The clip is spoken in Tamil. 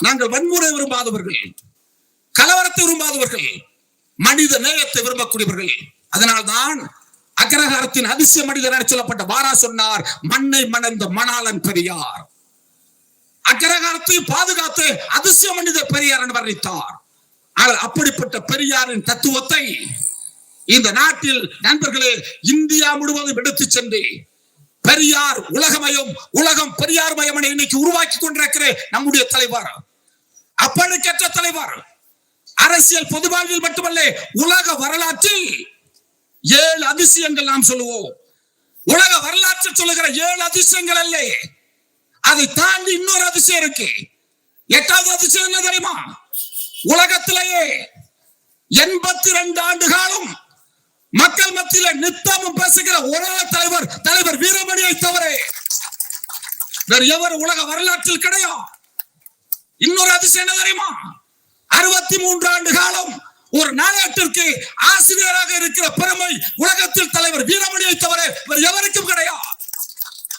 நாங்கள் வன்முறை விரும்பாதவர்கள், கலவரத்தை விரும்பாதவர்கள், மனித நேயத்தை விரும்பக்கூடியவர்கள். அதனால்தான் அக்ரஹாரத்தின் அதிசய மனிதர் என சொல்லப்பட்ட வாரா சொன்னார், மண்ணை மணந்த மணாளன் பெரியார். அக்ரஹாரத்தை பாதுகாத்து அதிசய மனிதர் பெரியார் என்று வர்ணித்தார். அப்படிப்பட்ட பெரியாரின் தத்துவத்தை இந்த நாட்டில் நண்பர்களே இந்தியா முழுவதும் எடுத்து சென்று பெரியார் உலகமயம், உலகம் பெரியார் மயம் என இன்னைக்கு உருவாக்கி கொண்டிருக்கிற நம்முடைய தலைவர், அப்பழுக்கற்ற தலைவர், அரசியல் பொது வாழ்வில் மட்டுமல்ல உலக வரலாற்றில் 7 அதிசயங்கள் நாம் சொல்லுவோம். உலக வரலாற்றில் சொல்லுகிற 7 அதிசயங்கள் அல்ல, அதை தாண்டி இன்னொரு அதிசயம் இருக்கு. 8வது அதிசயம் என்ன தெரியுமா? உலகத்திலேயே 82 ஆண்டு காலம் மக்கள் மத்தியில நித்தமும் பேசுகிற ஒரே தலைவர், தலைவர் வீரமணியை தவிர வேறு எவர் உலக வரலாற்றில் கிடையாது. இன்னொரு அதிசயம் என்ன தெரியுமா? 63 ஆண்டு காலம் ஒரு நாட்டிற்கு ஆசிரியராக இருக்கிற பெருமை உலகத்தில் தலைவர் வீரமணியை தவிர வேறு எவருக்கும் கிடையாது.